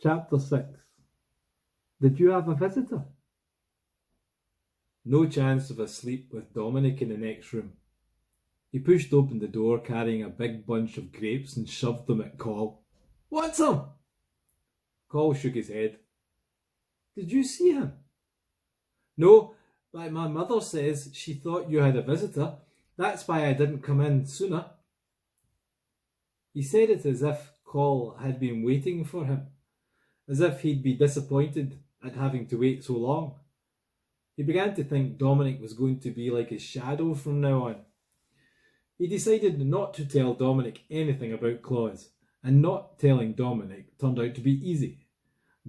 Chapter 6. Did you have a visitor? No chance of a sleep with Dominic in the next room. He pushed open the door carrying a big bunch of grapes and shoved them at Col. "Want some?" Col shook his head. "Did you see him?" "No, but my mother says she thought you had a visitor. That's why I didn't come in sooner." He said it as if Col had been waiting for him, as if he'd be disappointed at having to wait so long. He began to think Dominic was going to be like his shadow from now on. He decided not to tell Dominic anything about Claus, and not telling Dominic turned out to be easy.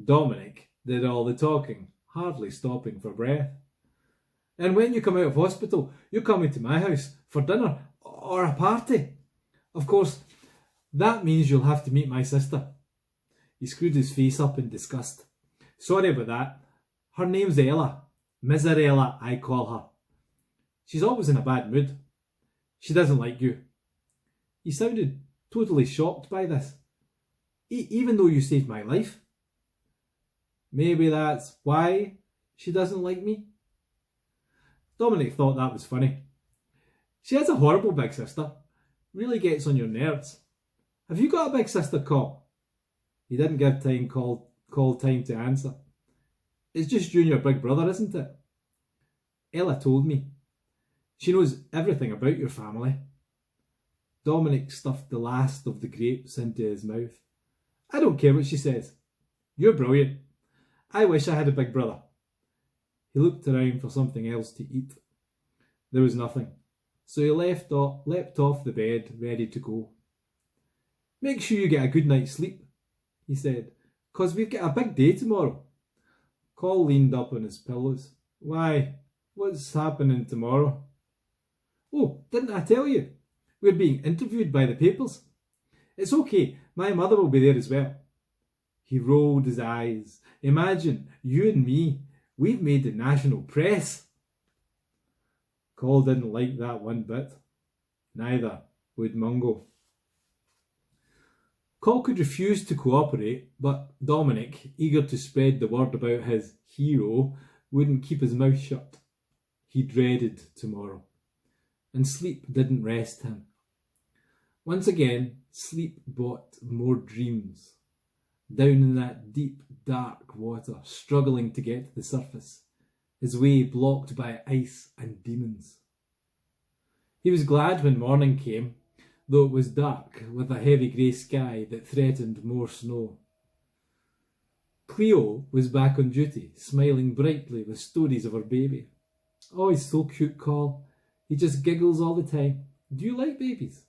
Dominic did all the talking, hardly stopping for breath. "And when you come out of hospital, you're coming to my house for dinner or a party. Of course, that means you'll have to meet my sister." He screwed his face up in disgust. "Sorry about that. Her name's Ella. Miserella, I call her. She's always in a bad mood. She doesn't like you." He sounded totally shocked by this. Even though you saved my life?" "Maybe that's why she doesn't like me." Dominic thought that was funny. "She has a horrible big sister. Really gets on your nerves. Have you got a big sister, Col?" He didn't give Col time to answer. "It's just you and your big brother, isn't it?" "Ella told me. She knows everything about your family." Dominic stuffed the last of the grapes into his mouth. "I don't care what she says. You're brilliant. I wish I had a big brother." He looked around for something else to eat. There was nothing, so he leapt off the bed, ready to go. "Make sure you get a good night's sleep," he said, "'cause we've got a big day tomorrow." Col leaned up on his pillows. "Why, what's happening tomorrow?" "Oh, didn't I tell you? We're being interviewed by the papers." "It's okay, my mother will be there as well." He rolled his eyes. "Imagine, you and me, we've made the national press." Col didn't like that one bit. Neither would Mungo. Col could refuse to cooperate, but Dominic, eager to spread the word about his hero, wouldn't keep his mouth shut. He dreaded tomorrow, and sleep didn't rest him. Once again, sleep brought more dreams. Down in that deep, dark water, struggling to get to the surface, his way blocked by ice and demons. He was glad when morning came, though it was dark with a heavy grey sky that threatened more snow. Cleo was back on duty, smiling brightly with stories of her baby. "Oh, he's so cute, Col. He just giggles all the time. Do you like babies?"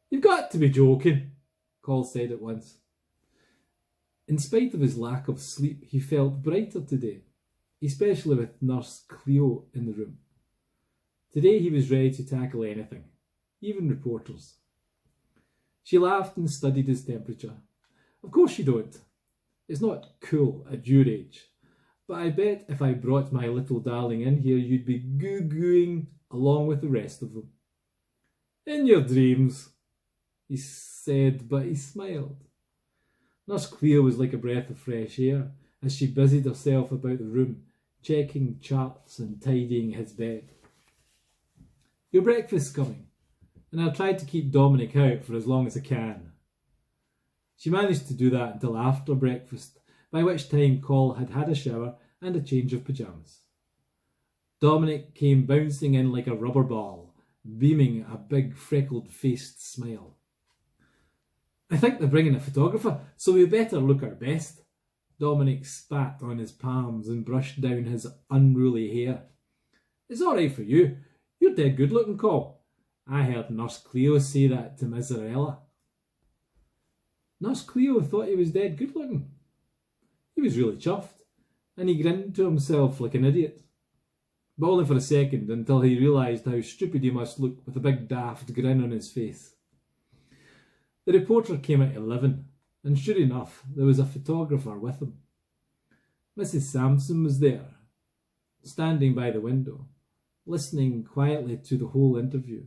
"You've got to be joking," Col said at once. In spite of his lack of sleep, he felt brighter today, especially with Nurse Cleo in the room. Today he was ready to tackle anything, even reporters. She laughed and studied his temperature. "Of course you don't. It's not cool at your age. But I bet if I brought my little darling in here, you'd be goo-gooing along with the rest of them." "In your dreams," he said, but he smiled. Nurse Cleo was like a breath of fresh air as she busied herself about the room, checking charts and tidying his bed. "Your breakfast's coming, and I'll try to keep Dominic out for as long as I can." She managed to do that until after breakfast, by which time Col had had a shower and a change of pyjamas. Dominic came bouncing in like a rubber ball, beaming a big freckled-faced smile. "I think they're bringing a photographer, so we better look our best." Dominic spat on his palms and brushed down his unruly hair. "It's all right for you. You're dead good-looking, Col. I heard Nurse Cleo say that to Miserella." Nurse Cleo thought he was dead good-looking. He was really chuffed, and he grinned to himself like an idiot. But only for a second, until he realised how stupid he must look with a big daft grin on his face. The reporter came at 11, and sure enough, there was a photographer with him. Mrs. Sampson was there, standing by the window, listening quietly to the whole interview.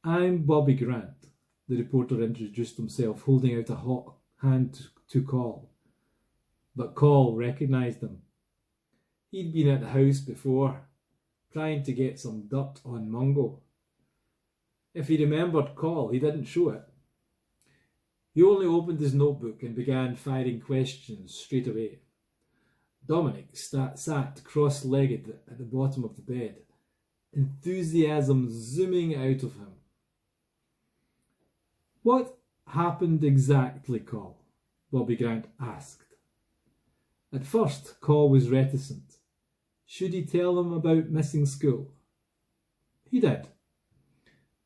"I'm Bobby Grant," the reporter introduced himself, holding out a hand to Call, but Call recognised him. He'd been at the house before, trying to get some dirt on Mungo. If he remembered Call, he didn't show it. He only opened his notebook and began firing questions straight away. Dominic sat cross-legged at the bottom of the bed, enthusiasm zooming out of him. "What happened exactly, Call?" Bobby Grant asked. At first, Call was reticent. Should he tell them about missing school? He did.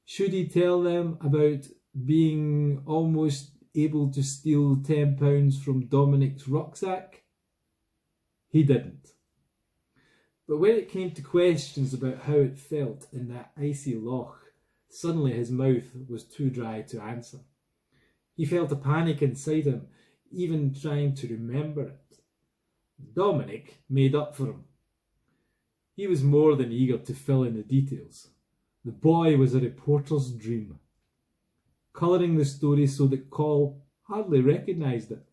Should he tell them about being almost able to steal £10 from Dominic's rucksack? He didn't. But when it came to questions about how it felt in that icy loch, suddenly his mouth was too dry to answer. He felt a panic inside him, even trying to remember it. Dominic made up for him. He was more than eager to fill in the details. The boy was a reporter's dream, colouring the story so that Call hardly recognised it.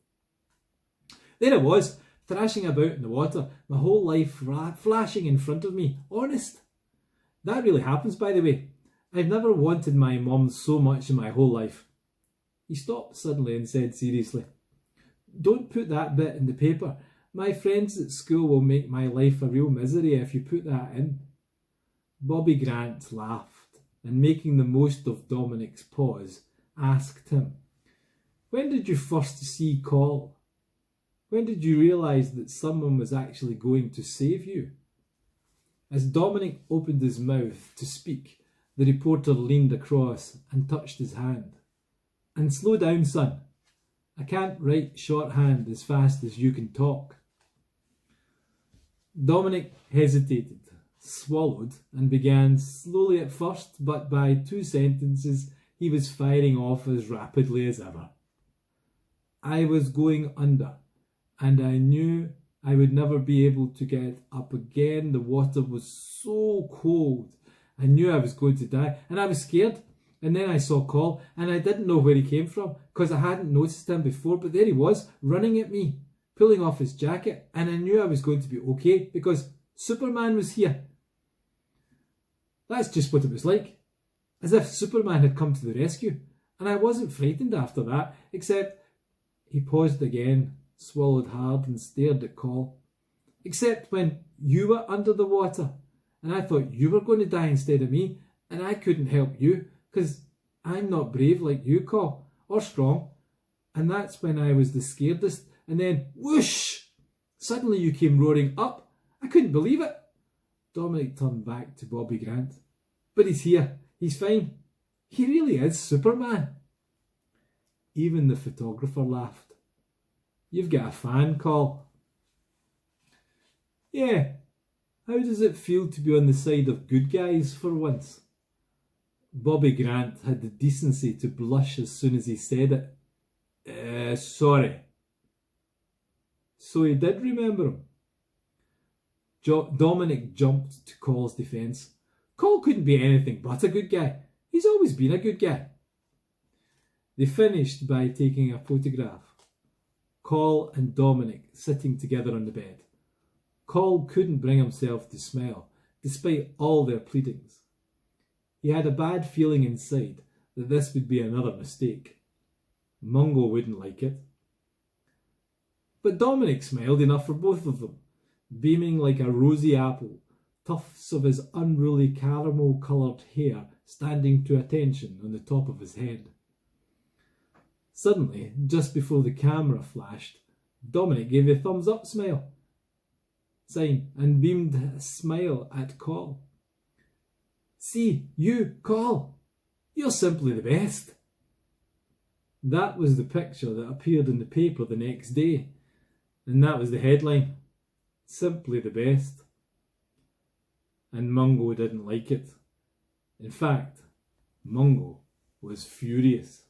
There I was, thrashing about in the water, my whole life flashing in front of me. Honest. That really happens, by the way. I've never wanted my mum so much in my whole life. He stopped suddenly and said seriously, "Don't put that bit in the paper. My friends at school will make my life a real misery if you put that in." Bobby Grant laughed, and making the most of Dominic's pause, asked him, "When did you first see Call? When did you realise that someone was actually going to save you?" As Dominic opened his mouth to speak, the reporter leaned across and touched his hand. "And slow down, son. I can't write shorthand as fast as you can talk." Dominic hesitated, swallowed, and began slowly at first, but by 2 sentences he was firing off as rapidly as ever. "I was going under, and I knew I would never be able to get up again. The water was so cold. I knew I was going to die, and I was scared. And then I saw Call, and I didn't know where he came from, because I hadn't noticed him before, but there he was, running at me, pulling off his jacket, and I knew I was going to be okay, because Superman was here. That's just what it was like, as if Superman had come to the rescue, and I wasn't frightened after that, except..." He paused again, swallowed hard, and stared at Call. "Except when you were under the water, and I thought you were going to die instead of me, and I couldn't help you, because I'm not brave like you, Call, or strong, and that's when I was the scaredest, and then whoosh! Suddenly you came roaring up. I couldn't believe it." Dominic turned back to Bobby Grant. "But he's here. He's fine. He really is Superman." Even the photographer laughed. "You've got a fan, Call." "Yeah. How does it feel to be on the side of good guys for once?" Bobby Grant had the decency to blush as soon as he said it. Sorry." So he did remember him. Dominic jumped to Call's defence. "Call couldn't be anything but a good guy. He's always been a good guy." They finished by taking a photograph. Call and Dominic sitting together on the bed. Call couldn't bring himself to smile, despite all their pleadings. He had a bad feeling inside that this would be another mistake. Mungo wouldn't like it. But Dominic smiled enough for both of them, beaming like a rosy apple, tufts of his unruly caramel-coloured hair standing to attention on the top of his head. Suddenly, just before the camera flashed, Dominic gave a thumbs-up sign and beamed a smile at Call. "See, you, Call, you're simply the best." That was the picture that appeared in the paper the next day, and that was the headline, "Simply the best." And Mungo didn't like it. In fact, Mungo was furious.